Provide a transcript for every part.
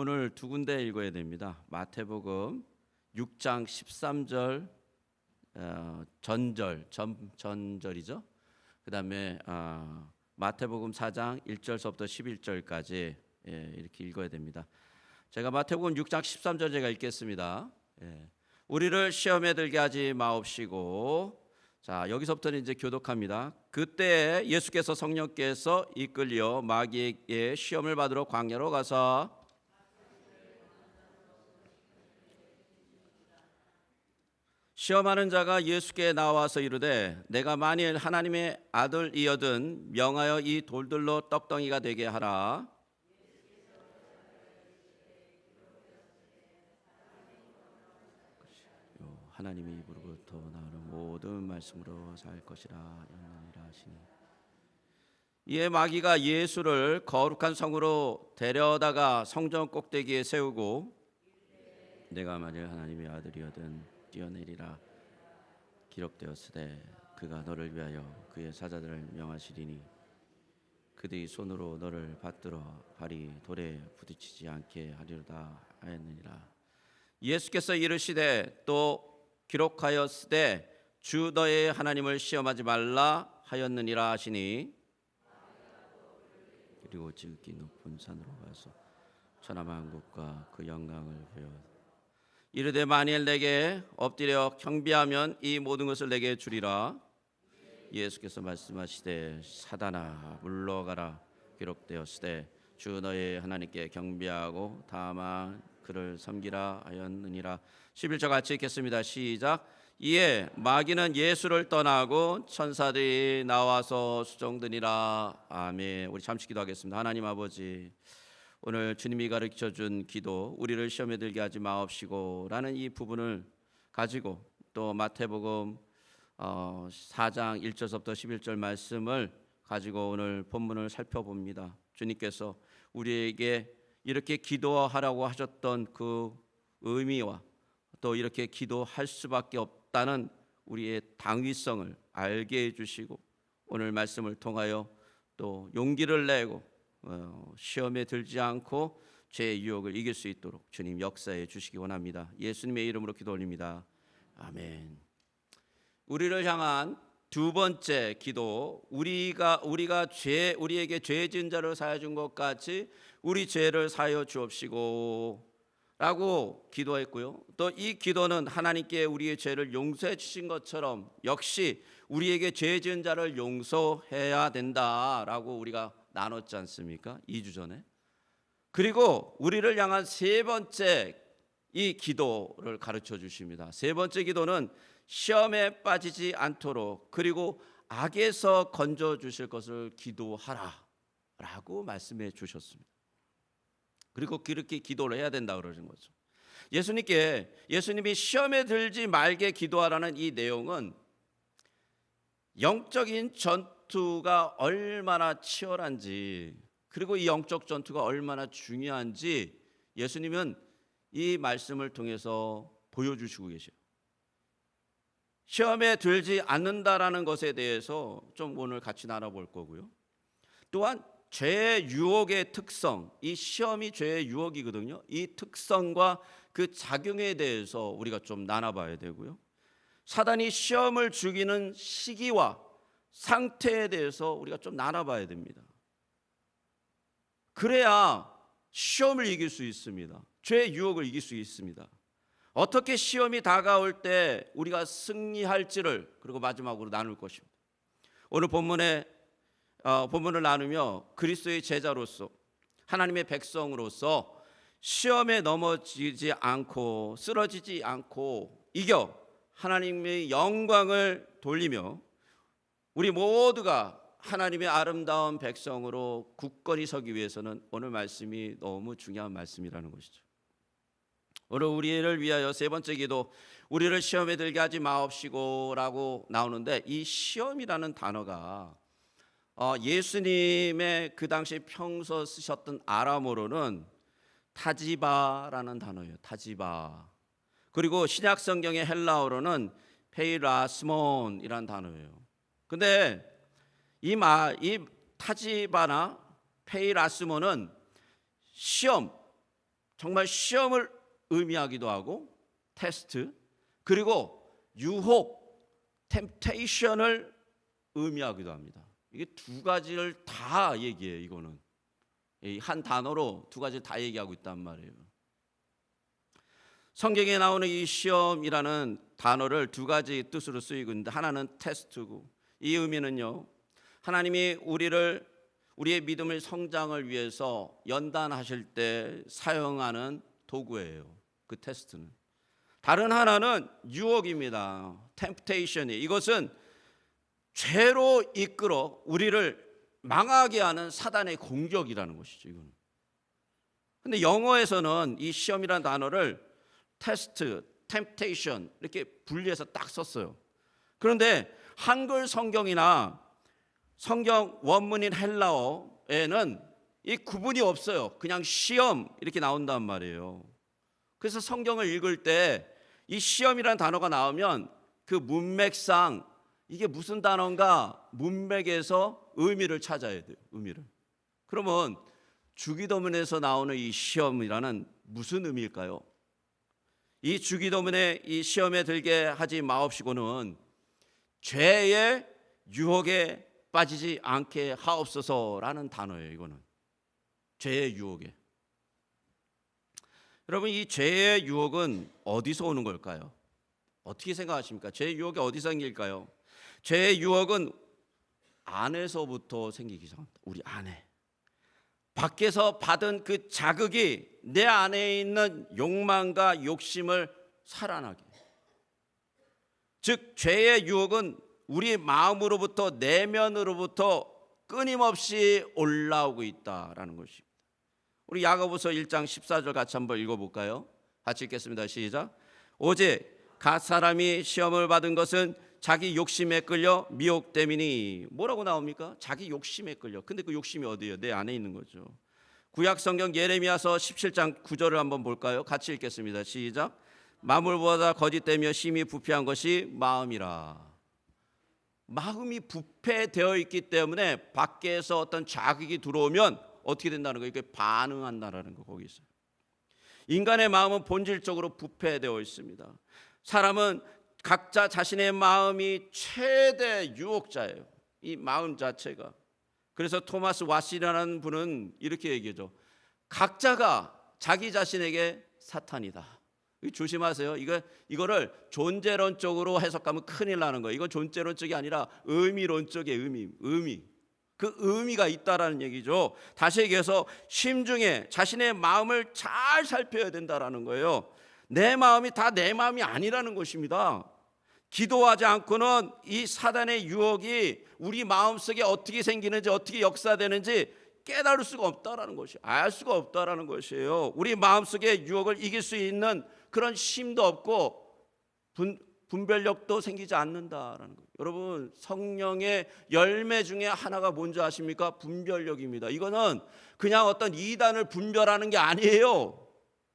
본문을 두 군데 읽어야 됩니다. 마태복음 6장 13절 전절이죠. 그 다음에 마태복음 4장 1절서부터 11절까지 이렇게 읽어야 됩니다. 제가 마태복음 6장 13절 제가 읽겠습니다. 우리를 시험에 들게 하지 마옵시고, 자 여기서부터는 이제 교독합니다. 그때 예수께서 성령께서 이끌려 마귀에게 시험을 받으러 광야로 가서 시험하는 자가 예수께 나와서 이르되 내가 만일 하나님의 아들이여든 명하여 이 돌들로 떡덩이가 되게 하라. 하나님의 입으로부터 나오는 모든 말씀으로 살 것이라 하시니, 이에 마귀가 예수를 거룩한 성으로 데려다가 성전 꼭대기에 세우고 내가 만일 하나님의 아들이여든 뛰어내리라 기록되었으되 그가 너를 위하여 그의 사자들을 명하시리니 그들이 손으로 너를 받들어 발이 돌에 부딪히지 않게 하리로다 하였느니라. 예수께서 이르시되 또 기록하였으되 주 너의 하나님을 시험하지 말라 하였느니라 하시니, 그리고 지극히 높은 산으로 가서 천하만국과 그 영광을 보여 이르되 만일 내게 엎드려 경배하면 이 모든 것을 내게 주리라. 예수께서 말씀하시되 사단아 물러가라 기록되었으되 주 너의 하나님께 경배하고 다만 그를 섬기라 하였느니라. 11절 같이 읽겠습니다. 시작. 이에 마귀는 예수를 떠나고 천사들이 나와서 수종드니라. 아멘. 우리 잠시 기도하겠습니다. 하나님 아버지, 오늘 주님이 가르쳐준 기도 우리를 시험에 들게 하지 마옵시고 라는 이 부분을 가지고 또 마태복음 4장 1절부터 11절 말씀을 가지고 오늘 본문을 살펴봅니다. 주님께서 우리에게 이렇게 기도하라고 하셨던 그 의미와 또 이렇게 기도할 수밖에 없다는 우리의 당위성을 알게 해주시고 오늘 말씀을 통하여 또 용기를 내고 시험에 들지 않고 죄의 유혹을 이길 수 있도록 주님 역사해 주시기 원합니다. 예수님의 이름으로 기도 올립니다. 아멘. 우리를 향한 두 번째 기도, 우리에게 죄 지은 자를 사하여 준 것 같이 우리 죄를 사하여 주옵시고 라고 기도했고요. 또 이 기도는 하나님께 우리의 죄를 용서해 주신 것처럼 역시 우리에게 죄 지은 자를 용서해야 된다라고 우리가 나눴지 않습니까? 2주 전에. 그리고 우리를 향한 세 번째 이 기도를 가르쳐 주십니다. 세 번째 기도는 시험에 빠지지 않도록 그리고 악에서 건져 주실 것을 기도하라 라고 말씀해 주셨습니다. 그리고 그렇게 기도를 해야 된다 그러는 거죠. 예수님이 시험에 들지 말게 기도하라는 이 내용은 영적인 전투가 얼마나 치열한지 그리고 이 영적 전투가 얼마나 중요한지 예수님은 이 말씀을 통해서 보여주시고 계셔요. 시험에 들지 않는다라는 것에 대해서 좀 오늘 같이 나눠볼 거고요. 또한 죄의 유혹의 특성, 이 시험이 죄의 유혹이거든요. 이 특성과 그 작용에 대해서 우리가 좀 나눠봐야 되고요. 사단이 시험을 죽이는 시기와 상태에 대해서 우리가 좀 나눠봐야 됩니다. 그래야 시험을 이길 수 있습니다. 죄의 유혹을 이길 수 있습니다. 어떻게 시험이 다가올 때 우리가 승리할지를 그리고 마지막으로 나눌 것입니다. 오늘 본문을 나누며 그리스도의 제자로서 하나님의 백성으로서 시험에 넘어지지 않고 쓰러지지 않고 이겨 하나님의 영광을 돌리며 우리 모두가 하나님의 아름다운 백성으로 굳건히 서기 위해서는 오늘 말씀이 너무 중요한 말씀이라는 것이죠. 오늘 우리를 위하여 세 번째 기도, 우리를 시험에 들게 하지 마옵시고 라고 나오는데, 이 시험이라는 단어가 예수님의 그 당시 평소 쓰셨던 아람어로는 타지바라는 단어예요. 타지바. 그리고 신약 성경의 헬라어로는 페이라스몬이라는 단어예요. 근데 이 타지바나 페이라스몬은 시험, 정말 시험을 의미하기도 하고 테스트, 그리고 유혹, 템테이션을 의미하기도 합니다. 이게 두 가지를 다 얘기해요. 이거는 한 단어로 두 가지를 다 얘기하고 있단 말이에요. 성경에 나오는 이 시험이라는 단어를 두 가지 뜻으로 쓰이고 있는데, 하나는 테스트고, 이 의미는요, 하나님이 우리의 믿음의 성장을 위해서 연단하실 때 사용하는 도구예요. 그 테스트는. 다른 하나는 유혹입니다. 템프테이션이. 이것은 죄로 이끌어 우리를 망하게 하는 사단의 공격이라는 것이죠. 이건. 근데 영어에서는 이 시험이라는 단어를 테스트, 템프테이션 이렇게 분리해서 딱 썼어요. 그런데 한글 성경이나 성경 원문인 헬라어에는 이 구분이 없어요. 그냥 시험 이렇게 나온단 말이에요. 그래서 성경을 읽을 때 이 시험이라는 단어가 나오면 그 문맥상 이게 무슨 단어인가 문맥에서 의미를 찾아야 돼요. 의미를. 그러면 주기도문에서 나오는 이 시험이라는 무슨 의미일까요? 이 주기도문의 이 시험에 들게 하지 마옵시고는 죄의 유혹에 빠지지 않게 하옵소서라는 단어예요. 이거는 죄의 유혹에. 여러분, 이 죄의 유혹은 어디서 오는 걸까요? 어떻게 생각하십니까? 죄의 유혹이 어디서 생길까요? 죄의 유혹은 안에서부터 생기기 시작합니다. 우리 안에. 밖에서 받은 그 자극이 내 안에 있는 욕망과 욕심을 살아나게. 즉 죄의 유혹은 우리 마음으로부터, 내면으로부터 끊임없이 올라오고 있다라는 것입니다. 우리 야고보서 1장 14절 같이 한번 읽어볼까요? 같이 읽겠습니다. 시작. 오직 각 사람이 시험을 받은 것은 자기 욕심에 끌려 미혹됨이니. 뭐라고 나옵니까? 자기 욕심에 끌려. 근데 그 욕심이 어디예요? 내 안에 있는 거죠. 구약 성경 예레미야서 17장 9절을 한번 볼까요? 같이 읽겠습니다. 시작. 만물보다 거짓되며 심히 부패한 것이 마음이라. 마음이 부패되어 있기 때문에 밖에서 어떤 자극이 들어오면 어떻게 된다는 거예요? 이게 반응한다라는 거 거기 있어요. 인간의 마음은 본질적으로 부패되어 있습니다. 사람은 각자 자신의 마음이 최대 유혹자예요. 이 마음 자체가. 그래서 토마스 왓슨이라는 분은 이렇게 얘기하죠. 각자가 자기 자신에게 사탄이다. 조심하세요. 이거를 존재론적으로 해석하면 큰일 나는 거예요. 이건 존재론적이 아니라 의미론적의 의미. 그 의미가 있다라는 얘기죠. 다시 얘기해서 심중에 자신의 마음을 잘 살펴야 된다라는 거예요. 내 마음이 다 내 마음이 아니라는 것입니다. 기도하지 않고는 이 사단의 유혹이 우리 마음속에 어떻게 생기는지, 어떻게 역사되는지 깨달을 수가 없다라는 것이에요. 알 수가 없다라는 것이에요. 우리 마음속에 유혹을 이길 수 있는 그런 힘도 없고 분별력도 생기지 않는다라는 거예요. 여러분, 성령의 열매 중에 하나가 뭔지 아십니까? 분별력입니다. 이거는 그냥 어떤 이단을 분별하는 게 아니에요.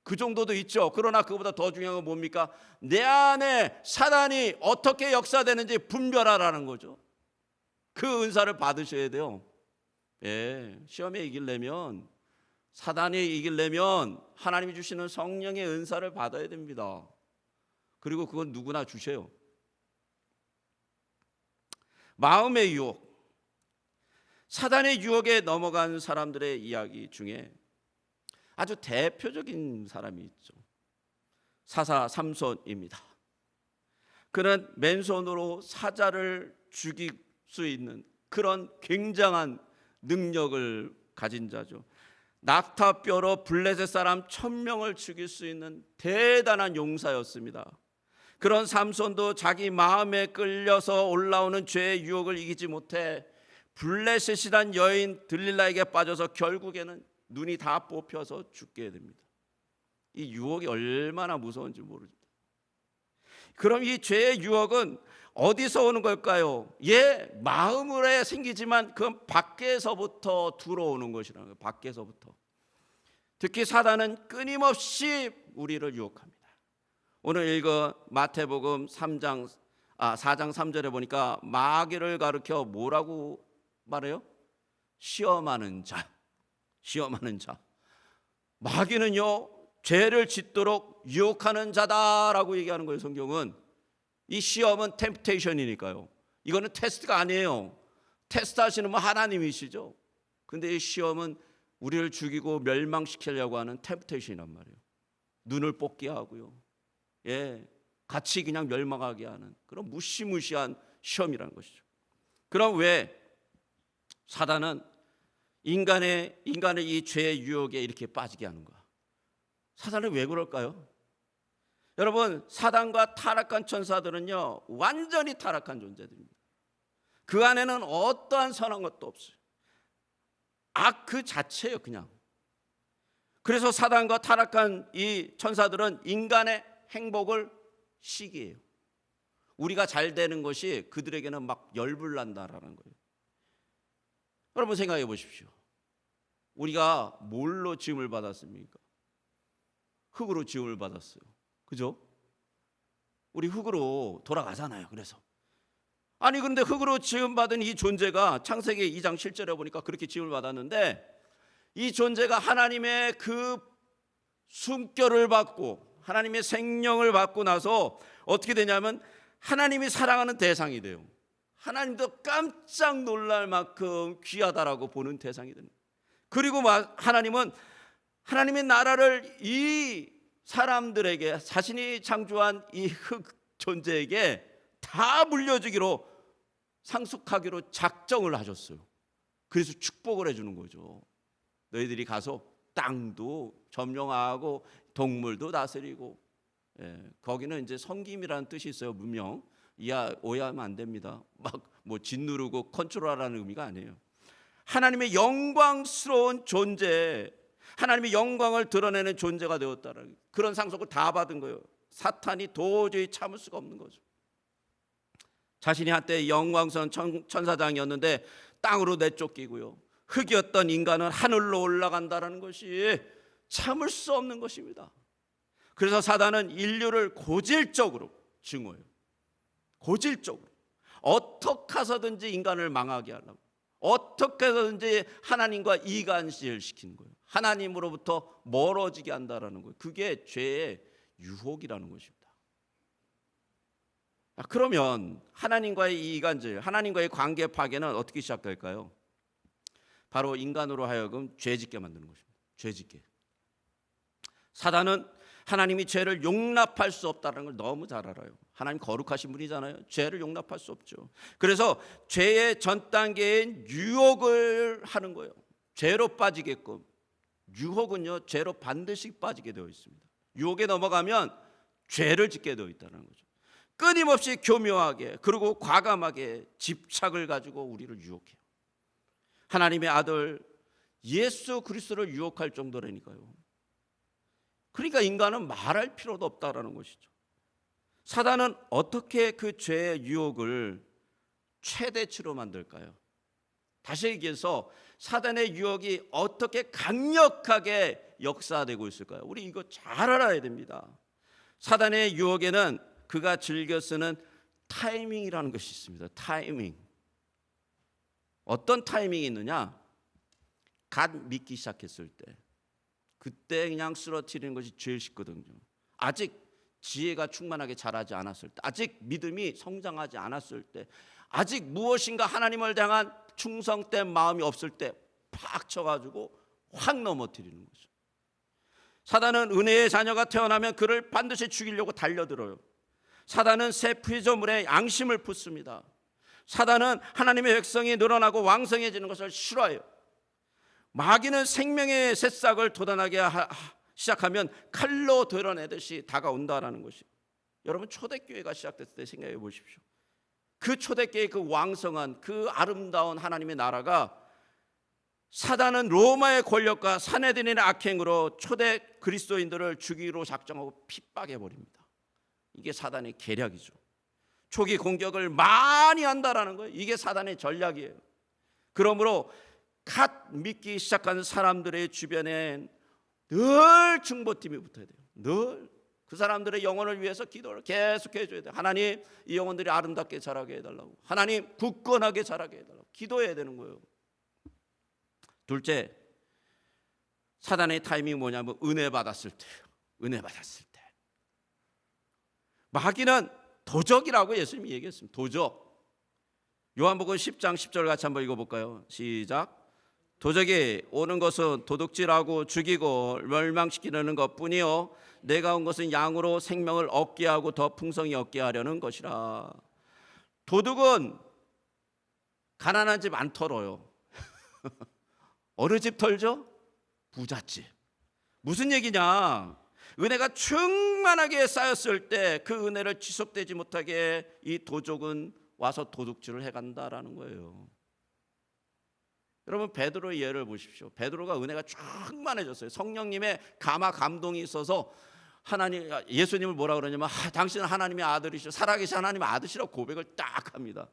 그 정도도 있죠. 그러나 그보다 더 중요한 건 뭡니까? 내 안에 사단이 어떻게 역사되는지 분별하라는 거죠. 그 은사를 받으셔야 돼요. 예, 시험에 이기려면, 사단이 이기려면 하나님이 주시는 성령의 은사를 받아야 됩니다. 그리고 그건 누구나 주셔요. 마음의 유혹. 사단의 유혹에 넘어간 사람들의 이야기 중에 아주 대표적인 사람이 있죠. 사사 삼손입니다. 그는 맨손으로 사자를 죽일 수 있는 그런 굉장한 능력을 가진 자죠. 낙타뼈로 블레셋 사람 1000명을 죽일 수 있는 대단한 용사였습니다. 그런 삼손도 자기 마음에 끌려서 올라오는 죄의 유혹을 이기지 못해 블레셋이란 여인 들릴라에게 빠져서 결국에는 눈이 다 뽑혀서 죽게 됩니다. 이 유혹이 얼마나 무서운지 모릅니다. 그럼 이 죄의 유혹은 어디서 오는 걸까요? 마음으로 생기지만 그건 밖에서부터 들어오는 것이라는 거예요. 밖에서부터. 특히 사단은 끊임없이 우리를 유혹합니다. 오늘 읽은 마태복음 4장 3절에 보니까 마귀를 가르쳐 뭐라고 말해요? 시험하는 자. 마귀는요, 죄를 짓도록 유혹하는 자다라고 얘기하는 거예요. 성경은. 이 시험은 템프테이션이니까요. 이거는 테스트가 아니에요. 테스트 하시는 분 하나님이시죠. 근데 이 시험은 우리를 죽이고 멸망시키려고 하는 템프테이션이란 말이에요. 눈을 뽑게 하고요. 같이 그냥 멸망하게 하는 그런 무시무시한 시험이라는 것이죠. 그럼 왜 사단은 인간의 이 죄의 유혹에 이렇게 빠지게 하는가? 사단은 왜 그럴까요? 여러분, 사단과 타락한 천사들은요, 완전히 타락한 존재들입니다. 그 안에는 어떠한 선한 것도 없어요. 악 그 자체예요, 그냥. 그래서 사단과 타락한 이 천사들은 인간의 행복을 시기해요. 우리가 잘 되는 것이 그들에게는 막 열불난다라는 거예요. 여러분 생각해 보십시오. 우리가 뭘로 지음을 받았습니까? 흙으로 지음을 받았어요. 그죠? 우리 흙으로 돌아가잖아요. 그래서 아니 근데 흙으로 지음받은 이 존재가 창세기 2장 7절에 보니까 그렇게 지음을 받았는데, 이 존재가 하나님의 그 숨결을 받고 하나님의 생명을 받고 나서 어떻게 되냐면 하나님이 사랑하는 대상이 돼요. 하나님도 깜짝 놀랄 만큼 귀하다라고 보는 대상이 됩니다. 그리고 하나님은 하나님의 나라를 이 사람들에게, 자신이 창조한 이 흙 존재에게 다 물려주기로, 상속하기로 작정을 하셨어요. 그래서 축복을 해주는 거죠. 너희들이 가서 땅도 점령하고 동물도 다스리고. 거기는 이제 섬김이라는 뜻이 있어요. 문명 오해하면 안 됩니다. 막 뭐 짓누르고 컨트롤하라는 의미가 아니에요. 하나님의 영광스러운 존재, 하나님의 영광을 드러내는 존재가 되었다는 그런 상속을 다 받은 거예요. 사탄이 도저히 참을 수가 없는 거죠. 자신이 한때 영광스러운 천사장이었는데 땅으로 내쫓기고요, 흙이었던 인간은 하늘로 올라간다는 것이 참을 수 없는 것입니다. 그래서 사단은 인류를 고질적으로 증오해요. 고질적으로 어떻게 해서든지 인간을 망하게 하려고, 어떻게 해서든지 하나님과 이간질 시키는 거예요. 하나님으로부터 멀어지게 한다라는 거예요. 그게 죄의 유혹이라는 것입니다. 그러면 하나님과의 이 이간질, 하나님과의 관계 파괴는 어떻게 시작될까요? 바로 인간으로 하여금 죄짓게 만드는 것입니다. 죄짓게. 사단은 하나님이 죄를 용납할 수 없다는 걸 너무 잘 알아요. 하나님 거룩하신 분이잖아요. 죄를 용납할 수 없죠. 그래서 죄의 전 단계인 유혹을 하는 거예요. 죄로 빠지게끔. 유혹은요, 죄로 반드시 빠지게 되어 있습니다. 유혹에 넘어가면 죄를 짓게 되어 있다는 거죠. 끊임없이 교묘하게, 그리고 과감하게 집착을 가지고 우리를 유혹해요. 하나님의 아들 예수 그리스도를 유혹할 정도라니까요. 그러니까 인간은 말할 필요도 없다라는 것이죠. 사단은 어떻게 그 죄의 유혹을 최대치로 만들까요? 다시 얘기해서 사단의 유혹이 어떻게 강력하게 역사되고 있을까요? 우리 이거 잘 알아야 됩니다. 사단의 유혹에는 그가 즐겨 쓰는 타이밍이라는 것이 있습니다. 타이밍. 어떤 타이밍이 있느냐? 갓 믿기 시작했을 때, 그때 그냥 쓰러뜨리는 것이 제일 쉽거든요. 아직 지혜가 충만하게 자라지 않았을 때, 아직 믿음이 성장하지 않았을 때, 아직 무엇인가 하나님을 향한 충성된 마음이 없을 때 팍 쳐가지고 확 넘어뜨리는 거죠. 사단은 은혜의 자녀가 태어나면 그를 반드시 죽이려고 달려들어요. 사단은 새 피조물에 양심을 품습니다. 사단은 하나님의 백성이 늘어나고 왕성해지는 것을 싫어해요. 마귀는 생명의 새싹을 돋아나게 시작하면 칼로 드러내듯이 다가온다라는 것이. 여러분, 초대교회가 시작됐을 때 생각해 보십시오. 그 초대교회의 그 왕성한, 그 아름다운 하나님의 나라가 사단은 로마의 권력과 사내들인의 악행으로 초대 그리스도인들을 죽이기로 작정하고 핍박해 버립니다. 이게 사단의 계략이죠. 초기 공격을 많이 한다라는 거예요. 이게 사단의 전략이에요. 그러므로 갓 믿기 시작한 사람들의 주변엔 늘 중보팀이 붙어야 돼요. 늘 그 사람들의 영혼을 위해서 기도를 계속 해줘야 돼요. 하나님, 이 영혼들이 아름답게 자라게 해달라고, 하나님 굳건하게 자라게 해달라고 기도해야 되는 거예요. 둘째, 사단의 타이밍이 뭐냐면 은혜 받았을 때예요. 은혜 받았을 때. 마귀는 도적이라고 예수님이 얘기했습니다. 도적. 요한복음 10장 10절 같이 한번 읽어볼까요? 시작. 도적이 오는 것은 도둑질하고 죽이고 멸망시키려는 것뿐이요 내가 온 것은 양으로 생명을 얻게 하고 더 풍성히 얻게 하려는 것이라. 도둑은 가난한 집 안 털어요. 어느 집 털죠? 부잣집. 무슨 얘기냐? 은혜가 충만하게 쌓였을 때 그 은혜를 지속되지 못하게 이 도적은 와서 도둑질을 해간다라는 거예요. 여러분 베드로의 예를 보십시오. 베드로가 은혜가 충만해졌어요. 성령님의 감화 감동이 있어서 하나님 예수님을 뭐라 그러냐면 당신은 하나님의 아들이시오, 살아계신 하나님의 아들이라고 고백을 딱 합니다.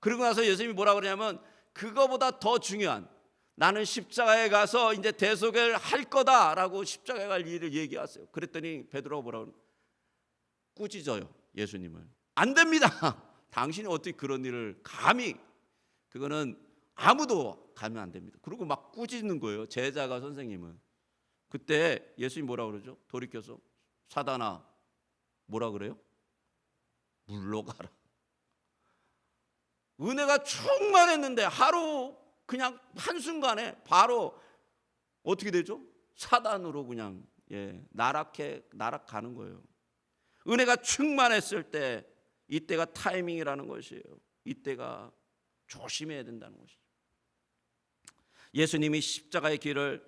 그리고 나서 예수님이 뭐라 그러냐면 그거보다 더 중요한 나는 십자가에 가서 이제 대속을 할 거다라고 십자가에 갈 일을 얘기하세요. 그랬더니 베드로가 뭐라 그러냐? 꾸짖어요. 예수님을. 안 됩니다. 당신이 어떻게 그런 일을 감히, 그거는 아무도 가면 안 됩니다. 그리고 막 꾸짖는 거예요. 제자가 선생님은. 그때 예수님 뭐라 그러죠? 돌이켜서 사단아 뭐라 그래요? 물러가라. 은혜가 충만했는데 하루 그냥 한순간에 바로 어떻게 되죠? 사단으로 그냥 나락가는 거예요. 은혜가 충만했을 때 이때가 타이밍이라는 것이에요. 이때가 조심해야 된다는 것이죠. 예수님이 십자가의 길을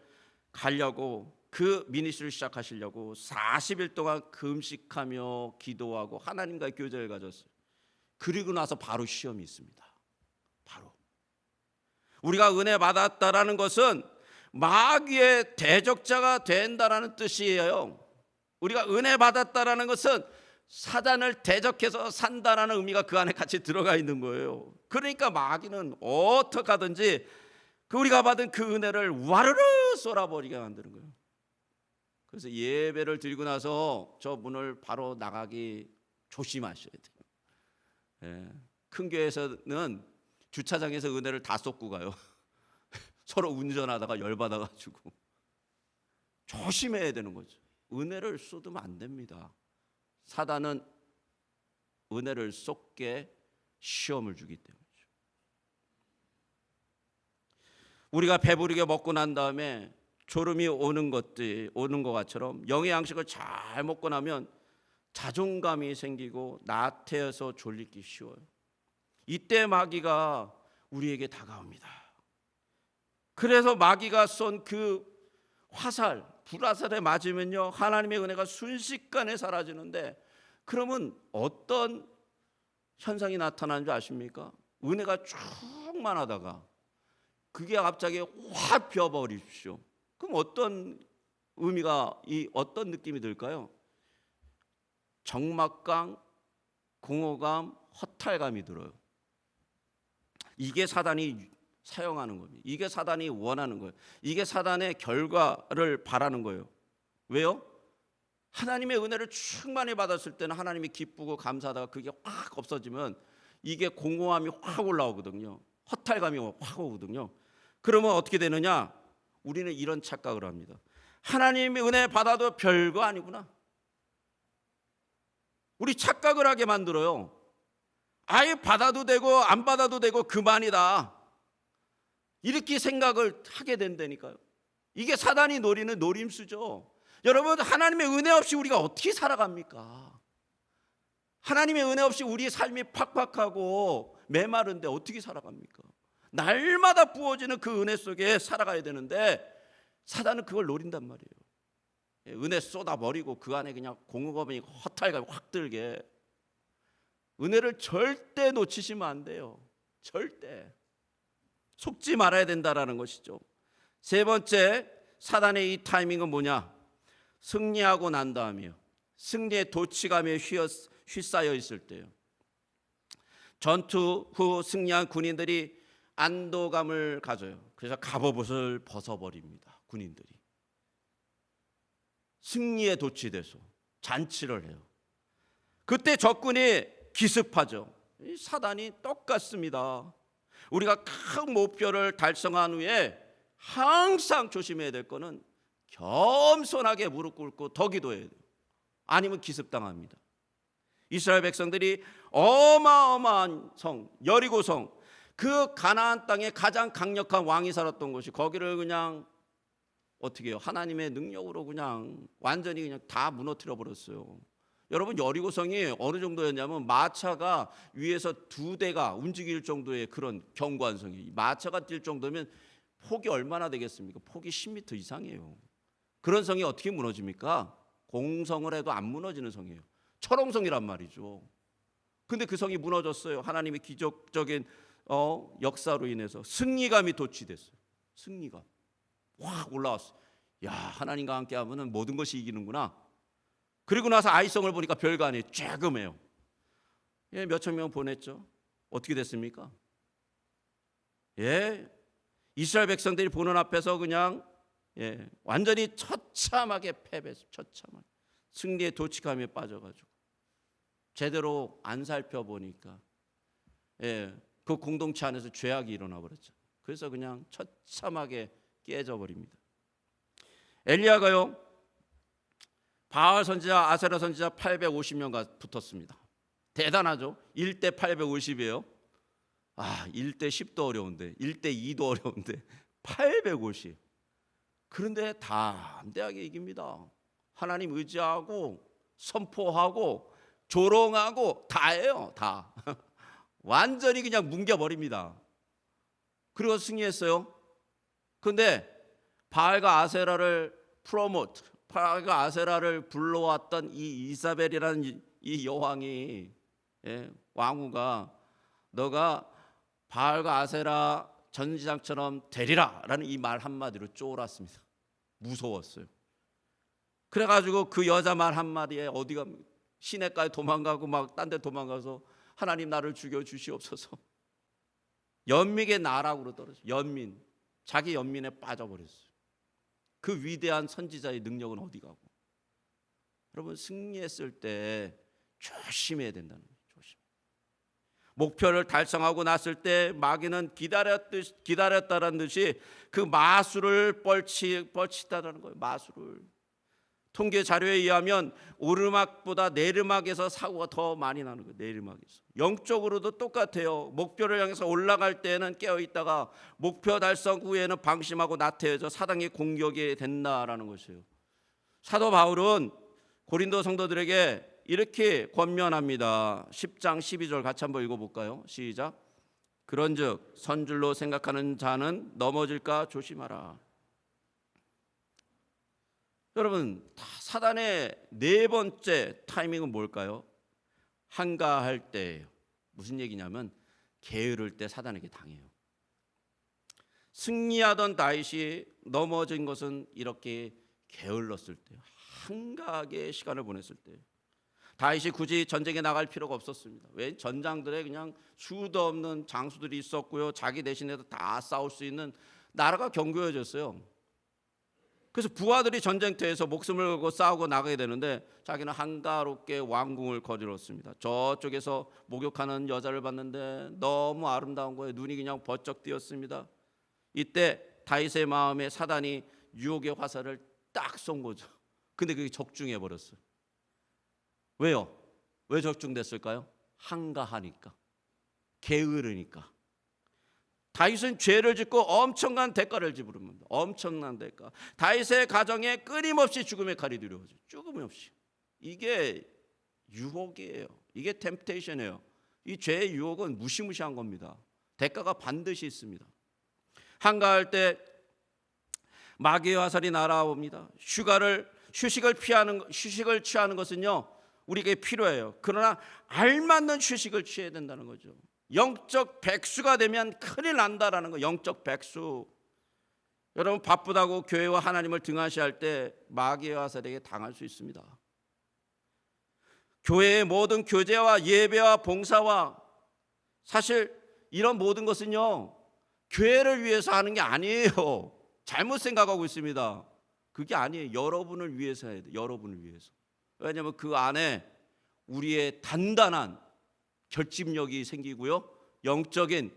가려고 그 미니스트리를 시작하시려고 40일 동안 금식하며 기도하고 하나님과의 교제를 가졌어요. 그리고 나서 바로 시험이 있습니다. 바로 우리가 은혜 받았다라는 것은 마귀의 대적자가 된다라는 뜻이에요. 우리가 은혜 받았다라는 것은 사단을 대적해서 산다라는 의미가 그 안에 같이 들어가 있는 거예요. 그러니까 마귀는 어떻게 하든지 우리가 받은 그 은혜를 와르르 쏟아버리게 만드는 거예요. 그래서 예배를 드리고 나서 저 문을 바로 나가기 조심하셔야 돼요. 큰 교회에서는 주차장에서 은혜를 다 쏟고 가요. 서로 운전하다가 열받아가지고. 조심해야 되는 거죠. 은혜를 쏟으면 안 됩니다. 사단은 은혜를 쏟게 시험을 주기 때문이죠. 우리가 배부르게 먹고 난 다음에 졸음이 오는 것처럼 영의 양식을 잘 먹고 나면 자존감이 생기고 나태해서 졸리기 쉬워요. 이때 마귀가 우리에게 다가옵니다. 그래서 마귀가 쏜 그 화살, 불화살에 맞으면요 하나님의 은혜가 순식간에 사라지는데, 그러면 어떤 현상이 나타나는 줄 아십니까? 은혜가 충만하다가 그게 갑자기 확 비어버리십시오. 그럼 어떤 의미가, 어떤 느낌이 들까요? 적막감, 공허감, 허탈감이 들어요. 이게 사단이 사용하는 겁니다. 이게 사단이 원하는 거예요. 이게 사단의 결과를 바라는 거예요. 왜요? 하나님의 은혜를 충만히 받았을 때는 하나님이 기쁘고 감사하다가 그게 확 없어지면 이게 공허함이 확 올라오거든요. 허탈감이 확 오거든요. 그러면 어떻게 되느냐? 우리는 이런 착각을 합니다. 하나님의 은혜 받아도 별거 아니구나. 우리 착각을 하게 만들어요. 아예 받아도 되고 안 받아도 되고 그만이다. 이렇게 생각을 하게 된다니까요. 이게 사단이 노리는 노림수죠. 여러분, 하나님의 은혜 없이 우리가 어떻게 살아갑니까? 하나님의 은혜 없이 우리의 삶이 팍팍하고 메마른데 어떻게 살아갑니까? 날마다 부어지는 그 은혜 속에 살아가야 되는데 사단은 그걸 노린단 말이에요. 은혜 쏟아버리고 그 안에 그냥 공허감이 허탈감이 확 들게. 은혜를 절대 놓치시면 안 돼요. 절대. 속지 말아야 된다라는 것이죠. 세 번째, 사단의 이 타이밍은 뭐냐? 승리하고 난 다음이요. 승리의 도취감에 휩싸여 있을 때요. 전투 후 승리한 군인들이 안도감을 가져요. 그래서 갑옷을 벗어버립니다. 군인들이. 승리에 도취돼서 잔치를 해요. 그때 적군이 기습하죠. 사단이 똑같습니다. 우리가 큰 목표를 달성한 후에 항상 조심해야 될 거는 겸손하게 무릎 꿇고 더 기도해야 돼요. 아니면 기습당합니다. 이스라엘 백성들이 어마어마한 성 여리고성, 그 가나안 땅에 가장 강력한 왕이 살았던 곳이, 거기를 그냥 어떻게 해요? 하나님의 능력으로 그냥 완전히 그냥 다 무너뜨려 버렸어요. 여러분, 여리고성이 어느 정도였냐면 마차가 위에서 2대가 움직일 정도의 그런 견고한 성이, 마차가 뛸 정도면 폭이 얼마나 되겠습니까? 폭이 10m 이상이에요. 그런 성이 어떻게 무너집니까? 공성을 해도 안 무너지는 성이에요. 철옹성이란 말이죠. 근데 그 성이 무너졌어요. 하나님의 기적적인 역사로 인해서 승리감이 도취됐어요. 승리감 확 올라왔어요. 야, 하나님과 함께 하면은 모든 것이 이기는구나. 그리고 나서 아이성을 보니까 별거 아니에요. 쬐금해요. 예, 몇천 명 보냈죠. 어떻게 됐습니까? 예, 이스라엘 백성들이 보는 앞에서 그냥 완전히 처참하게 패배했어요. 처참하게. 승리의 도취감에 빠져가지고 제대로 안 살펴보니까 그 공동체 안에서 죄악이 일어나 버렸죠. 그래서 그냥 처참하게 깨져버립니다. 엘리야가요, 바알 선지자, 아세라 선지자 850명과 붙었습니다. 대단하죠. 1대 850이에요. 1대 10도 어려운데, 1대 2도 어려운데 850. 그런데 담대하게 이깁니다. 하나님 의지하고 선포하고 조롱하고 다 해요. 다. 완전히 그냥 뭉겨버립니다. 그리고 승리했어요. 그런데 바알과 아세라를 바알과 아세라를 불러왔던 이 이사벨이라는 이 여왕이, 왕후가 너가 바알과 아세라 전지장처럼 되리라 라는 이 말 한마디로 쫄았습니다. 무서웠어요. 그래가지고 그 여자 말 한마디에 어디 갑니까? 시내가에 도망가고 막 딴 데 도망가서 하나님 나를 죽여주시옵소서. 연민의 나락으로 떨어져. 자기 연민에 빠져버렸어요. 그 위대한 선지자의 능력은 어디 가고. 여러분, 승리했을 때 조심해야 된다는 거예요. 조심. 목표를 달성하고 났을 때 마귀는 기다렸다라는 듯이 그 마술을 뻘치다라는 거예요. 마술을. 통계 자료에 의하면 오르막보다 내리막에서 사고가 더 많이 나는 거예요. 내리막에서. 영적으로도 똑같아요. 목표를 향해서 올라갈 때는 깨어있다가 목표 달성 후에는 방심하고 나태해져 사단의 공격이 된다라는 것이에요. 사도 바울은 고린도 성도들에게 이렇게 권면합니다. 10장 12절 같이 한번 읽어볼까요? 시작. 그런즉 선줄로 생각하는 자는 넘어질까 조심하라. 여러분, 사단의 네 번째 타이밍은 뭘까요? 한가할 때예요. 무슨 얘기냐면 게으를 때 사단에게 당해요. 승리하던 다윗이 넘어진 것은 이렇게 게을렀을 때, 한가하게 시간을 보냈을 때. 다윗이 굳이 전쟁에 나갈 필요가 없었습니다. 왜? 전장들에 그냥 수도 없는 장수들이 있었고요. 자기 대신에도 다 싸울 수 있는 나라가 견고해졌어요. 그래서 부하들이 전쟁터에서 목숨을 걸고 싸우고 나가게 되는데 자기는 한가롭게 왕궁을 거들었습니다. 저쪽에서 목욕하는 여자를 봤는데 너무 아름다운 거예요. 눈이 그냥 번쩍 띄었습니다. 이때 다윗의 마음에 사단이 유혹의 화살을 딱 쏜 거죠. 근데 그게 적중해 버렸어요. 왜요? 왜 적중됐을까요? 한가하니까, 게으르니까. 다윗은 죄를 짓고 엄청난 대가를 지불합니다. 엄청난 대가. 다윗의 가정에 끊임없이 죽음의 칼이 두려워져요. 끊임없이. 이게 유혹이에요. 이게 템프테이션이에요. 이 죄의 유혹은 무시무시한 겁니다. 대가가 반드시 있습니다. 한가할 때 마귀의 화살이 날아옵니다. 휴식을 취하는 것은요, 우리에게 필요해요. 그러나 알맞는 휴식을 취해야 된다는 거죠. 영적 백수가 되면 큰일 난다라는 거. 영적 백수. 여러분, 바쁘다고 교회와 하나님을 등한시할 때 마귀의 화살에게 당할 수 있습니다. 교회의 모든 교제와 예배와 봉사와, 사실 이런 모든 것은요, 교회를 위해서 하는 게 아니에요. 잘못 생각하고 있습니다. 그게 아니에요. 여러분을 위해서 해야 돼요. 여러분을 위해서. 왜냐하면 그 안에 우리의 단단한 결집력이 생기고요, 영적인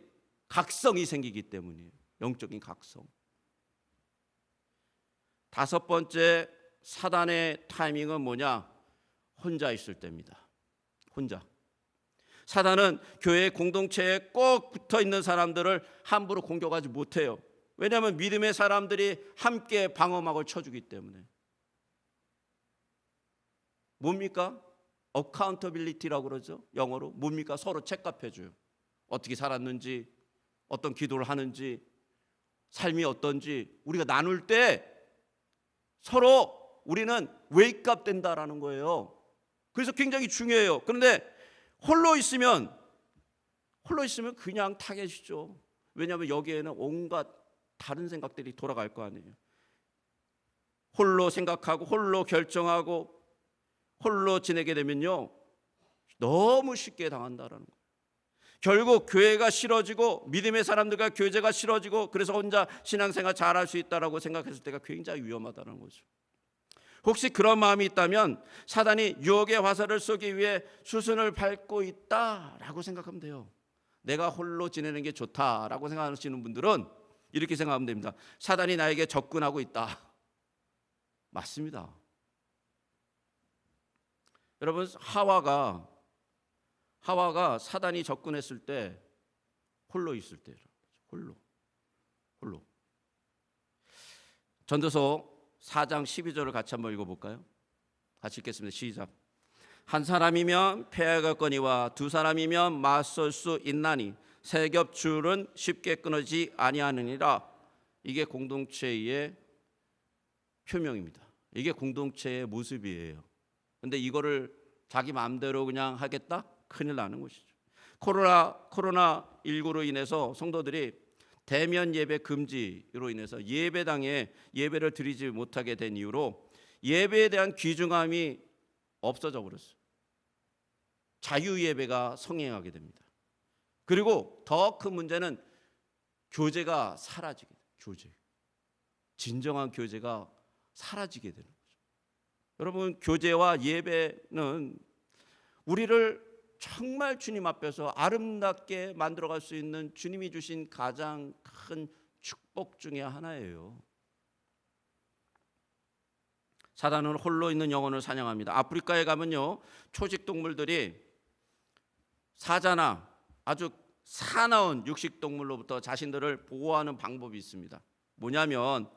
각성이 생기기 때문이에요. 영적인 각성. 다섯 번째 사단의 타이밍은 뭐냐? 혼자 있을 때입니다. 혼자. 사단은 교회 공동체에 꼭 붙어 있는 사람들을 함부로 공격하지 못해요. 왜냐하면 믿음의 사람들이 함께 방어막을 쳐주기 때문에. 뭡니까? accountability라고 그러죠. 영어로. 뭡니까? 서로 책값해줘요. 어떻게 살았는지, 어떤 기도를 하는지, 삶이 어떤지 우리가 나눌 때 서로 우리는 웨이크업 된다라는 거예요. 그래서 굉장히 중요해요. 그런데 홀로 있으면 그냥 타겟이죠. 왜냐하면 여기에는 온갖 다른 생각들이 돌아갈 거 아니에요. 홀로 생각하고 홀로 결정하고 홀로 지내게 되면요, 너무 쉽게 당한다라는 거예요. 결국 교회가 싫어지고 믿음의 사람들과 교제가 싫어지고 그래서 혼자 신앙생활 잘할 수 있다라고 생각했을 때가 굉장히 위험하다는 거죠. 혹시 그런 마음이 있다면 사단이 유혹의 화살을 쏘기 위해 수순을 밟고 있다라고 생각하면 돼요. 내가 홀로 지내는 게 좋다라고 생각하시는 분들은 이렇게 생각하면 됩니다. 사단이 나에게 접근하고 있다. 맞습니다. 여러분, 하와가 사단이 접근했을 때 홀로 있을 때예요. 홀로. 전도서 4장 12절을 같이 한번 읽어볼까요? 같이 읽겠습니다. 시작. 한 사람이면 패하겠거니와 두 사람이면 맞설 수 있나니 세 겹줄은 쉽게 끊어지지 아니하느니라. 이게 공동체의 표명입니다. 이게 공동체의 모습이에요. 그런데 이거를 자기 마음대로 그냥 하겠다? 큰일 나는 것이죠. 코로나19로 인해서 성도들이 대면 예배 금지로 인해서 예배당에 예배를 드리지 못하게 된 이유로 예배에 대한 귀중함이 없어져 버렸어요. 자유 예배가 성행하게 됩니다. 그리고 더 큰 문제는 교제가 사라지게 돼요. 진정한 교제가 사라지게 되는 거죠. 여러분, 교제와 예배는 우리를 정말 주님 앞에서 아름답게 만들어갈 수 있는 주님이 주신 가장 큰 축복 중에 하나예요. 사단은 홀로 있는 영혼을 사냥합니다. 아프리카에 가면요, 초식 동물들이 사자나 아주 사나운 육식 동물로부터 자신들을 보호하는 방법이 있습니다. 뭐냐면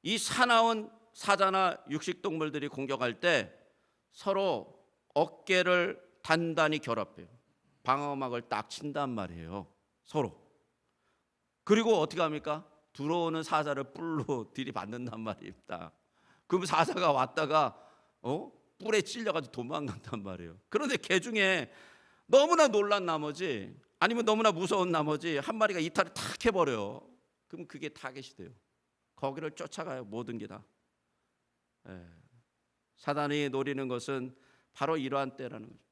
이 사나운 사자나 육식 동물들이 공격할 때 서로 어깨를 단단히 결합해요. 방어막을 딱 친단 말이에요. 서로. 그리고 어떻게 합니까? 들어오는 사자를 뿔로 들이받는단 말입니다. 그럼 사자가 왔다가 뿔에 찔려가지고 도망간단 말이에요. 그런데 개 중에 너무나 놀란 나머지 아니면 너무나 무서운 나머지 한 마리가 이탈을 탁 해버려요. 그럼 그게 타겟이 돼요. 거기를 쫓아가요. 모든 게 다. 사단이 노리는 것은 바로 이러한 때라는 거죠.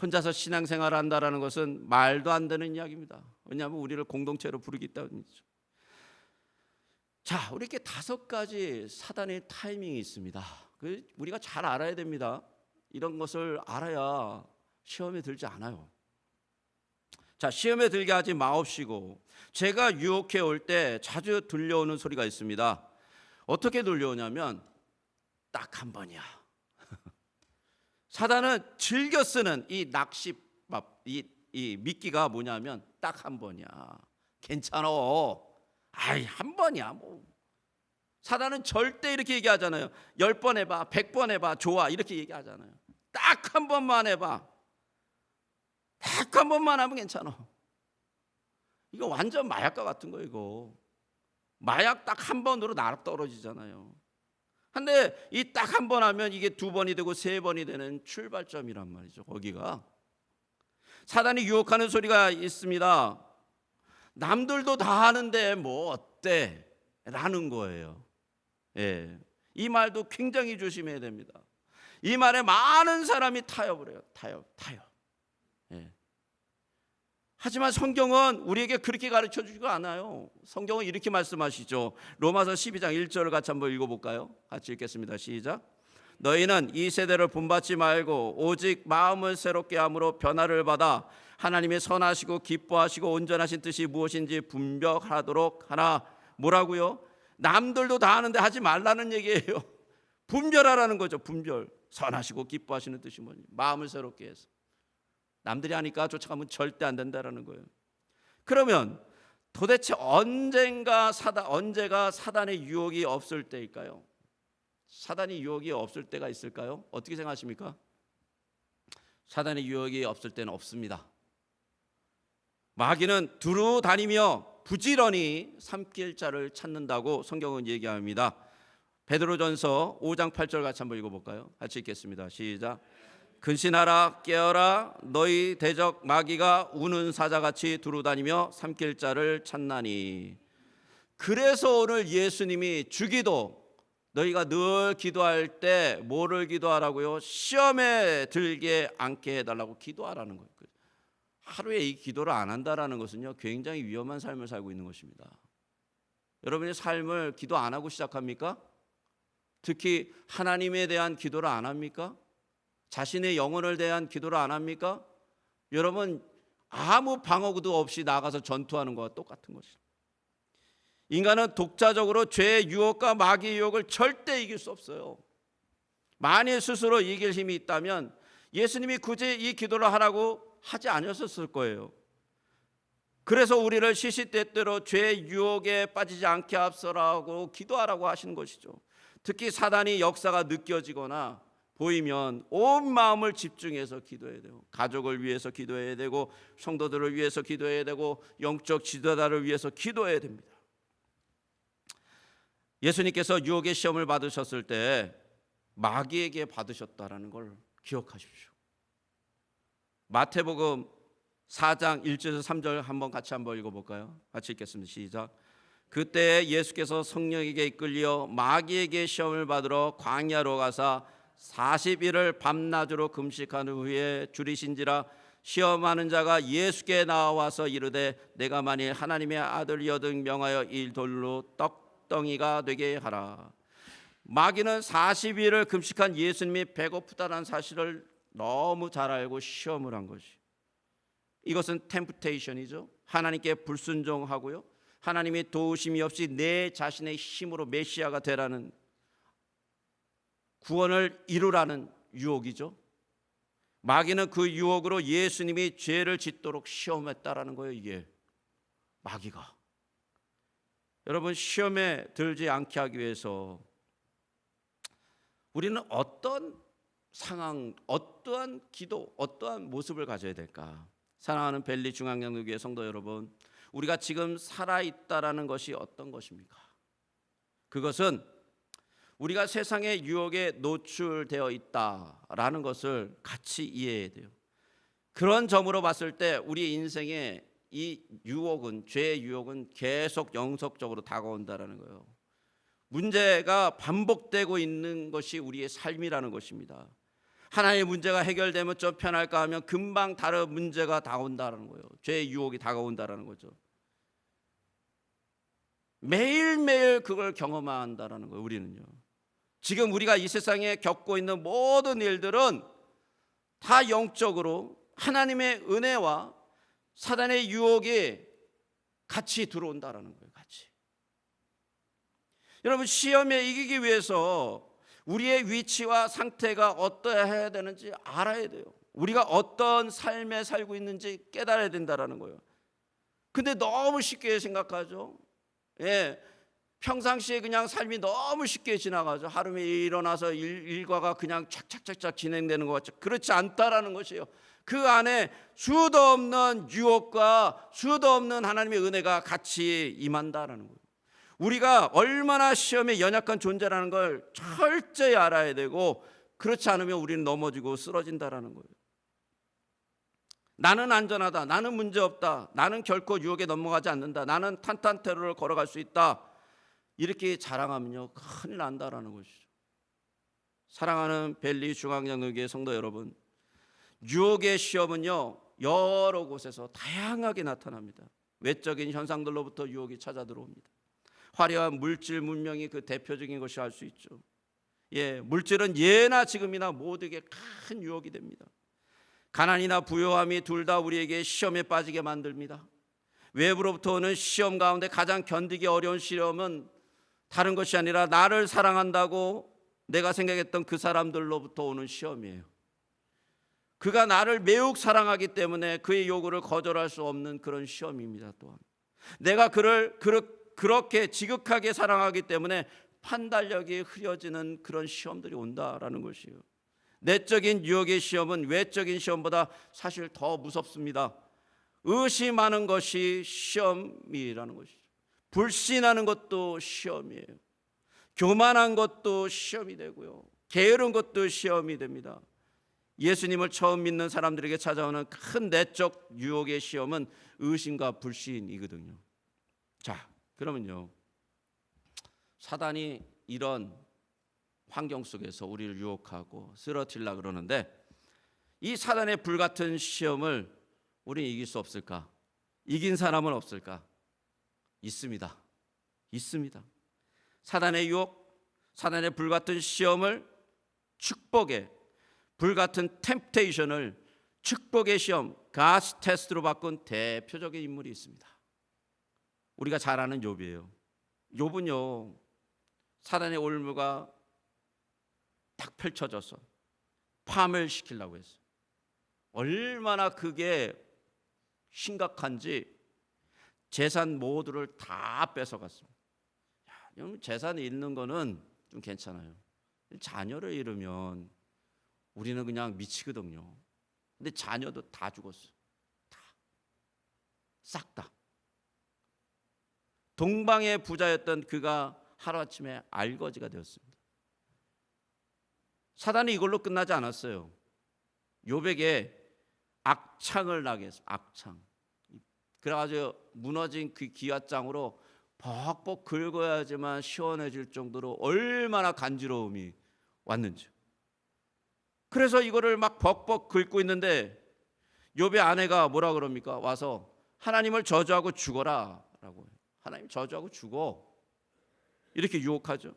혼자서 신앙생활을 한다는 것은 말도 안 되는 이야기입니다. 왜냐하면 우리를 공동체로 부르기 때문이죠. 자, 우리 이렇게 5가지 사단의 타이밍이 있습니다. 우리가 잘 알아야 됩니다. 이런 것을 알아야 시험에 들지 않아요. 자, 시험에 들게 하지 마옵시고 제가 유혹해 올 때 자주 들려오는 소리가 있습니다. 어떻게 들려오냐면 딱 한 번이야. 사단은 즐겨 쓰는 이 낚시밥, 이 미끼가 뭐냐면 딱 한 번이야. 괜찮아. 아이, 한 번이야. 뭐. 사단은 절대 이렇게 얘기하잖아요. 10번 해봐, 100번 해봐, 좋아. 이렇게 얘기하잖아요. 딱 한 번만 해봐. 딱 한 번만 하면 괜찮아. 이거 완전 마약과 같은 거예요, 이거. 마약 딱 한 번으로 나락 떨어지잖아요. 근데 이 딱 한 번 하면 이게 2번이 되고 3번이 되는 출발점이란 말이죠. 거기가 사단이 유혹하는 소리가 있습니다. 남들도 다 하는데 뭐 어때? 라는 거예요. 이 말도 굉장히 조심해야 됩니다. 이 말에 많은 사람이 타협을 해요. 타협. 하지만 성경은 우리에게 그렇게 가르쳐 주지도 않아요. 성경은 이렇게 말씀하시죠. 로마서 12장 1절을 같이 한번 읽어볼까요? 같이 읽겠습니다. 시작. 너희는 이 세대를 본받지 말고 오직 마음을 새롭게 함으로 변화를 받아 하나님의 선하시고 기뻐하시고 온전하신 뜻이 무엇인지 분별하도록 하라. 뭐라고요? 남들도 다 하는데 하지 말라는 얘기예요. 분별하라는 거죠. 분별. 선하시고 기뻐하시는 뜻이 뭐니? 마음을 새롭게 해서. 남들이 하니까 쫓아가면 절대 안 된다라는 거예요. 그러면 도대체 언제가 사단의 유혹이 없을 때일까요? 사단의 유혹이 없을 때가 있을까요? 어떻게 생각하십니까? 사단의 유혹이 없을 때는 없습니다. 마귀는 두루 다니며 부지런히 삼킬 자를 찾는다고 성경은 얘기합니다. 베드로전서 5장 8절 같이 한번 읽어볼까요? 같이 읽겠습니다. 시작. 근신하라 깨어라 너희 대적 마귀가 우는 사자같이 두루 다니며 삼킬 자를 찾나니. 그래서 오늘 예수님이 주기도 너희가 늘 기도할 때 뭐를 기도하라고요? 시험에 들게 않게 해달라고 기도하라는 거예요. 하루에 이 기도를 안 한다라는 것은요, 굉장히 위험한 삶을 살고 있는 것입니다. 여러분의 삶을 기도 안 하고 시작합니까? 특히 하나님에 대한 기도를 안 합니까? 자신의 영혼을 대한 기도를 안 합니까? 여러분, 아무 방어구도 없이 나가서 전투하는 것과 똑같은 것이죠. 인간은 독자적으로 죄의 유혹과 마귀의 유혹을 절대 이길 수 없어요. 만일 스스로 이길 힘이 있다면 예수님이 굳이 이 기도를 하라고 하지 않으셨을 거예요. 그래서 우리를 시시때때로 죄의 유혹에 빠지지 않게 앞서라고 기도하라고 하시는 것이죠. 특히 사단이 역사가 느껴지거나 보이면 온 마음을 집중해서 기도해야 돼요. 가족을 위해서 기도해야 되고, 성도들을 위해서 기도해야 되고, 영적 지도자를 위해서 기도해야 됩니다. 예수님께서 유혹의 시험을 받으셨을 때 마귀에게 받으셨다라는 걸 기억하십시오. 마태복음 4장 1절에서 3절 한번 읽어볼까요? 같이 읽겠습니다. 시작. 그때 예수께서 성령에게 이끌려 마귀에게 시험을 받으러 광야로 가사 40일을 밤낮으로 금식한 후에 줄이신지라. 시험하는 자가 예수께 나와서 이르되 내가 만일 하나님의 아들이거든 명하여 이 돌로 떡덩이가 되게 하라. 마귀는 40일을 금식한 예수님이 배고프다는 사실을 너무 잘 알고 시험을 한 것이. 이것은 템프테이션이죠. 하나님께 불순종하고요, 하나님의 도우심이 없이 내 자신의 힘으로 메시아가 되라는, 구원을 이루라는 유혹이죠. 마귀는 그 유혹으로 예수님이 죄를 짓도록 시험했다라는 거예요. 이게 마귀가. 여러분, 시험에 들지 않게 하기 위해서 우리는 어떤 상황, 어떠한 기도, 어떠한 모습을 가져야 될까? 사랑하는 벨리 중앙장로교회 성도 여러분, 우리가 지금 살아있다라는 것이 어떤 것입니까? 그것은 우리가 세상의 유혹에 노출되어 있다라는 것을 같이 이해해야 돼요. 그런 점으로 봤을 때 우리 인생에 이 유혹은, 죄의 유혹은 계속 영속적으로 다가온다라는 거예요. 문제가 반복되고 있는 것이 우리의 삶이라는 것입니다. 하나의 문제가 해결되면 좀 편할까 하면 금방 다른 문제가 다가온다는 거예요. 죄의 유혹이 다가온다는 거죠. 매일매일 그걸 경험한다는 거예요. 우리는요. 지금 우리가 이 세상에 겪고 있는 모든 일들은 다 영적으로 하나님의 은혜와 사단의 유혹이 같이 들어온다는 거예요. 같이. 여러분, 시험에 이기기 위해서 우리의 위치와 상태가 어떠해야 되는지 알아야 돼요. 우리가 어떤 삶에 살고 있는지 깨달아야 된다는 거예요. 근데 너무 쉽게 생각하죠. 평상시에 그냥 삶이 너무 쉽게 지나가죠. 하루에 일어나서 일과가 그냥 착착착착 진행되는 것 같죠. 그렇지 않다라는 것이에요. 그 안에 수도 없는 유혹과 수도 없는 하나님의 은혜가 같이 임한다라는 거예요. 우리가 얼마나 시험에 연약한 존재라는 걸 철저히 알아야 되고, 그렇지 않으면 우리는 넘어지고 쓰러진다라는 거예요. 나는 안전하다, 나는 문제없다, 나는 결코 유혹에 넘어가지 않는다, 나는 탄탄테로를 걸어갈 수 있다, 이렇게 자랑하면요 큰일 난다라는 것이죠. 사랑하는 벨리 중앙장로교회 성도 여러분, 유혹의 시험은요 여러 곳에서 다양하게 나타납니다. 외적인 현상들로부터 유혹이 찾아 들어옵니다. 화려한 물질 문명이 그 대표적인 것이 알 수 있죠. 물질은 예나 지금이나 모두에게 큰 유혹이 됩니다. 가난이나 부요함이 둘 다 우리에게 시험에 빠지게 만듭니다. 외부로부터 오는 시험 가운데 가장 견디기 어려운 시험은 다른 것이 아니라 나를 사랑한다고 내가 생각했던 그 사람들로부터 오는 시험이에요. 그가 나를 매우 사랑하기 때문에 그의 요구를 거절할 수 없는 그런 시험입니다. 또한 내가 그를 그렇게 지극하게 사랑하기 때문에 판단력이 흐려지는 그런 시험들이 온다라는 것이에요. 내적인 유혹의 시험은 외적인 시험보다 사실 더 무섭습니다. 의심하는 것이 시험이라는 것이죠. 불신하는 것도 시험이에요. 교만한 것도 시험이 되고요. 게으른 것도 시험이 됩니다. 예수님을 처음 믿는 사람들에게 찾아오는 큰 내적 유혹의 시험은 의심과 불신이거든요. 자, 그러면요, 사단이 이런 환경 속에서 우리를 유혹하고 쓰러뜨리려고 그러는데, 이 사단의 불같은 시험을 우리는 이길 수 없을까? 이긴 사람은 없을까? 있습니다. 있습니다. 사단의 유혹, 사단의 불같은 시험을 축복의 불같은 템프테이션을 축복의 시험, 가스 테스트로 바꾼 대표적인 인물이 있습니다. 우리가 잘 아는 욥이에요. 욥은요, 사단의 올무가 딱 펼쳐져서 파멸시키려고 했어요. 얼마나 그게 심각한지 재산 모두를 다 뺏어갔습니다. 재산이 잃는 거는 좀 괜찮아요. 자녀를 잃으면 우리는 그냥 미치거든요. 근데 자녀도 다 죽었어요. 다. 싹 다. 동방의 부자였던 그가 하루아침에 알거지가 되었습니다. 사단이 이걸로 끝나지 않았어요. 욥에게 악창을 나게 했어요. 악창. 그래가지고 무너진 그 기와장으로 벅벅 긁어야지만 시원해질 정도로 얼마나 간지러움이 왔는지. 그래서 이거를 막 벅벅 긁고 있는데 욥의 아내가 뭐라 그럽니까? 와서 하나님을 저주하고 죽어라 라고 해요. 하나님 저주하고 죽어, 이렇게 유혹하죠.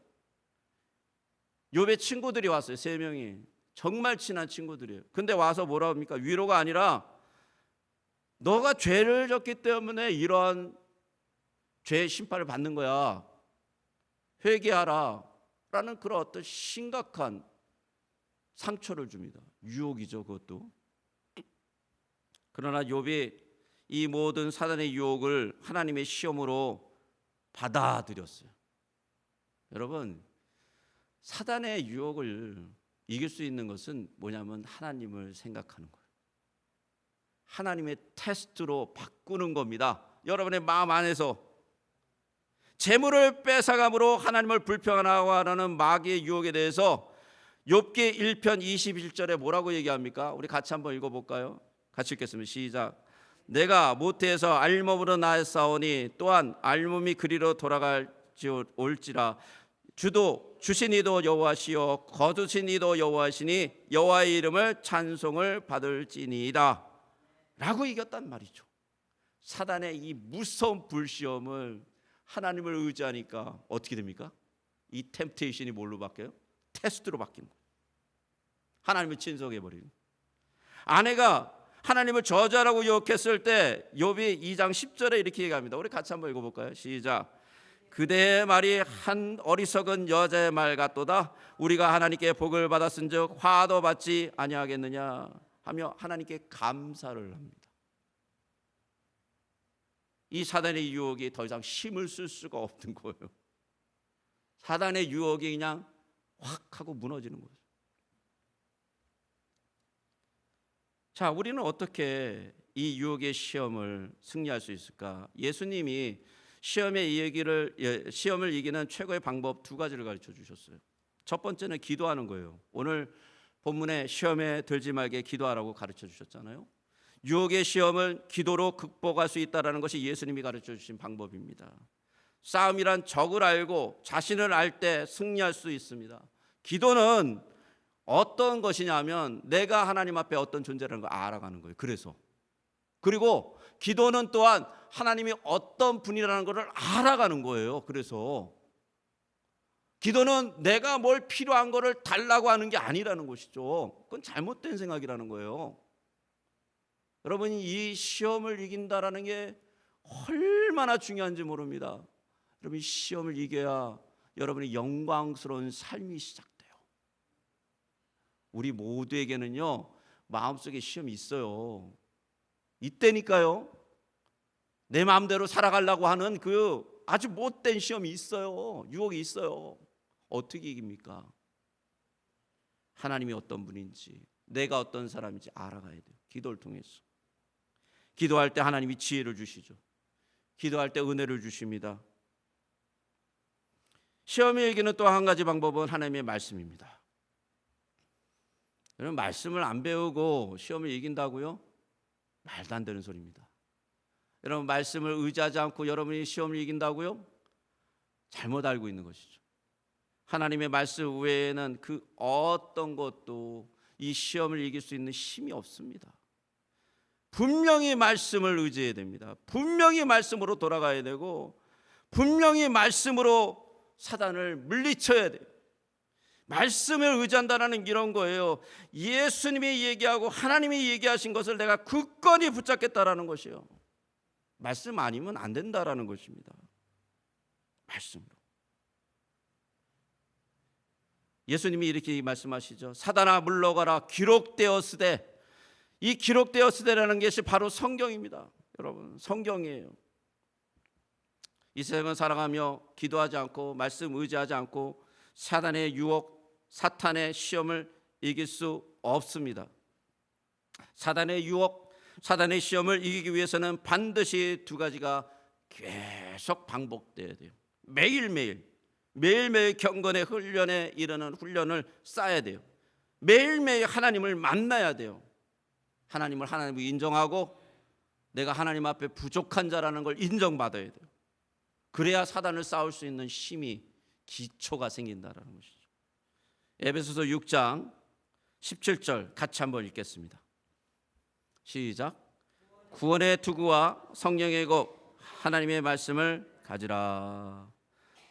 욥의 친구들이 왔어요. 3명이. 정말 친한 친구들이에요. 근데 와서 뭐라 합니까? 위로가 아니라 너가 죄를 졌기 때문에 이러한 죄의 심판을 받는 거야, 회개하라 라는 그런 어떤 심각한 상처를 줍니다. 유혹이죠, 그것도. 그러나 욥이 이 모든 사단의 유혹을 하나님의 시험으로 받아들였어요. 여러분, 사단의 유혹을 이길 수 있는 것은 뭐냐면 하나님을 생각하는 거예요. 하나님의 테스트로 바꾸는 겁니다. 여러분의 마음 안에서 재물을 뺏어감으로 하나님을 불평하는 마귀의 유혹에 대해서 욥기 1편 21절에 뭐라고 얘기합니까? 우리 같이 한번 읽어볼까요? 같이 읽겠습니다. 시작. 내가 모태에서 알몸으로 나였사오니 또한 알몸이 그리로 돌아갈지올지라. 주도 주신 이도 여호와시요 거두신 이도 여호와시니 여호와의 이름을 찬송을 받을지니이다 라고 이겼단 말이죠. 사단의 이 무서운 불시험을 하나님을 의지하니까 어떻게 됩니까? 이 템프테이션이 뭘로 바뀌어요? 테스트로 바뀌는 거예요. 하나님을 친속해버리는. 아내가 하나님을 저주하라고 유혹했을 때 욥이 2장 10절에 이렇게 얘기합니다. 우리 같이 한번 읽어볼까요? 시작. 그대의 말이 한 어리석은 여자의 말 같도다. 우리가 하나님께 복을 받았은즉 화도 받지 아니하겠느냐 하며 하나님께 감사를 합니다. 이 사단의 유혹이 더 이상 힘을 쓸 수가 없는 거예요. 사단의 유혹이 그냥 확 하고 무너지는 거죠. 자, 우리는 어떻게 이 유혹의 시험을 승리할 수 있을까? 예수님이 시험을 이기는 최고의 방법 2가지를 가르쳐 주셨어요. 첫 번째는 기도하는 거예요. 오늘 본문에 시험에 들지 말게 기도하라고 가르쳐 주셨잖아요. 유혹의 시험을 기도로 극복할 수 있다는 것이 예수님이 가르쳐 주신 방법입니다. 싸움이란 적을 알고 자신을 알 때 승리할 수 있습니다. 기도는 어떤 것이냐면 내가 하나님 앞에 어떤 존재라는 걸 알아가는 거예요. 그리고 기도는 또한 하나님이 어떤 분이라는 것을 알아가는 거예요. 그래서 기도는 내가 뭘 필요한 것을 달라고 하는 게 아니라는 것이죠. 그건 잘못된 생각이라는 거예요. 여러분이 이 시험을 이긴다라는 게 얼마나 중요한지 모릅니다. 여러분, 이 시험을 이겨야 여러분의 영광스러운 삶이 시작돼요. 우리 모두에게는요, 마음속에 시험이 있어요. 이때니까요. 내 마음대로 살아가려고 하는 그 아주 못된 시험이 있어요. 유혹이 있어요. 어떻게 이깁니까? 하나님이 어떤 분인지, 내가 어떤 사람인지 알아가야 돼요. 기도를 통해서. 기도할 때 하나님이 지혜를 주시죠. 기도할 때 은혜를 주십니다. 시험을 이기는 또 한 가지 방법은 하나님의 말씀입니다. 여러분, 말씀을 안 배우고 시험을 이긴다고요? 말도 안 되는 소리입니다. 여러분, 말씀을 의지하지 않고 여러분이 시험을 이긴다고요? 잘못 알고 있는 것이죠. 하나님의 말씀 외에는 그 어떤 것도 이 시험을 이길 수 있는 힘이 없습니다. 분명히 말씀을 의지해야 됩니다. 분명히 말씀으로 돌아가야 되고, 분명히 말씀으로 사단을 물리쳐야 돼요. 말씀을 의지한다는 이런 거예요. 예수님이 얘기하고 하나님이 얘기하신 것을 내가 굳건히 붙잡겠다라는 것이에요. 말씀 아니면 안 된다라는 것입니다. 말씀으로. 예수님이 이렇게 말씀하시죠. 사단아 물러가라, 기록되었으되. 이 기록되었으되라는 것이 바로 성경입니다. 여러분, 성경이에요. 이 세상을 살아가며 기도하지 않고 말씀 의지하지 않고 사단의 유혹, 사탄의 시험을 이길 수 없습니다. 사단의 유혹, 사단의 시험을 이기기 위해서는 반드시 두 가지가 계속 반복돼야 돼요. 매일매일 경건의 훈련에 이르는 훈련을 쌓아야 돼요. 매일매일 하나님을 만나야 돼요. 하나님을 하나님으로 인정하고 내가 하나님 앞에 부족한 자라는 걸 인정받아야 돼요. 그래야 사단을 싸울 수 있는 힘이, 기초가 생긴다라는 것이죠. 에베소서 6장 17절 같이 한번 읽겠습니다. 시작. 구원의 투구와 성령의 것 하나님의 말씀을 가지라.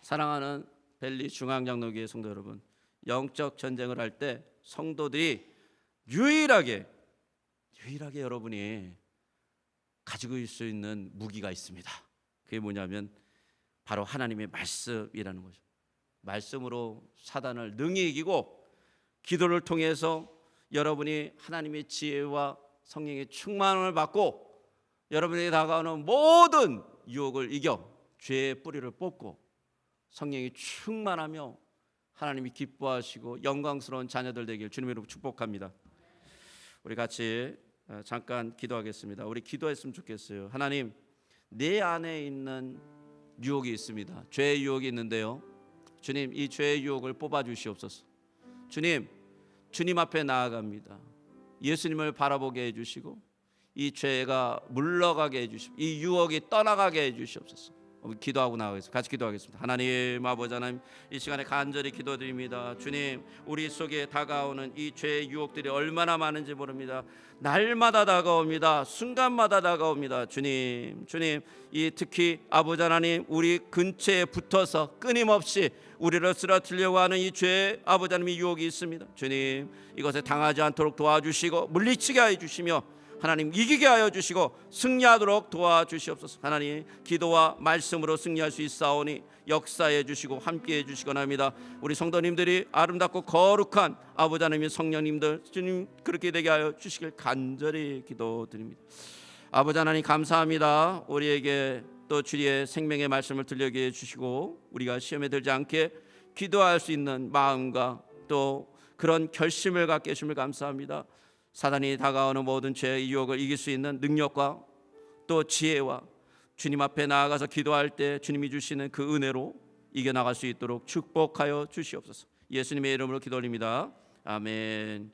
사랑하는 벨리 중앙장로교회 성도 여러분, 영적 전쟁을 할 때 성도들이 유일하게 여러분이 가지고 있을 수 있는 무기가 있습니다. 그게 뭐냐면 바로 하나님의 말씀이라는 거죠. 말씀으로 사단을 능히 이기고, 기도를 통해서 여러분이 하나님의 지혜와 성령의 충만을 받고 여러분에게 다가오는 모든 유혹을 이겨 죄의 뿌리를 뽑고 성령이 충만하며 하나님이 기뻐하시고 영광스러운 자녀들 되길 주님으로 축복합니다. 우리 같이 잠깐 기도하겠습니다. 우리 기도했으면 좋겠어요. 하나님, 내 안에 있는 유혹이 있습니다. 죄의 유혹이 있는데요, 주님, 이 죄의 유혹을 뽑아주시옵소서. 주님 앞에 나아갑니다. 예수님을 바라보게 해주시고 이 죄가 물러가게 해주시고 이 유혹이 떠나가게 해주시옵소서. 기도하고 나가겠습니다. 같이 기도하겠습니다. 하나님 아버지 하나님, 이 시간에 간절히 기도드립니다. 주님, 우리 속에 다가오는 이 죄의 유혹들이 얼마나 많은지 모릅니다. 날마다 다가옵니다. 순간마다 다가옵니다. 주님, 이 특히 아버지 하나님, 우리 근처에 붙어서 끊임없이 우리를 쓰러뜨리려고 하는 이 죄의 아버지 하나님의 유혹이 있습니다. 주님, 이것에 당하지 않도록 도와주시고 물리치게 하여 주시며 하나님 이기게 하여 주시고 승리하도록 도와주시옵소서. 하나님, 기도와 말씀으로 승리할 수 있사오니 역사해 주시고 함께해 주시곤 합니다. 우리 성도님들이 아름답고 거룩한 아버지 하나님의 성령님들, 주님 그렇게 되게 하여 주시길 간절히 기도드립니다. 아버지 하나님 감사합니다. 우리에게 또 주의 생명의 말씀을 들려게 해주시고 우리가 시험에 들지 않게 기도할 수 있는 마음과 또 그런 결심을 갖게 해주심을 감사합니다. 사단이 다가오는 모든 죄의 유혹을 이길 수 있는 능력과 또 지혜와 주님 앞에 나아가서 기도할 때 주님이 주시는 그 은혜로 이겨나갈 수 있도록 축복하여 주시옵소서. 예수님의 이름으로 기도드립니다. 아멘.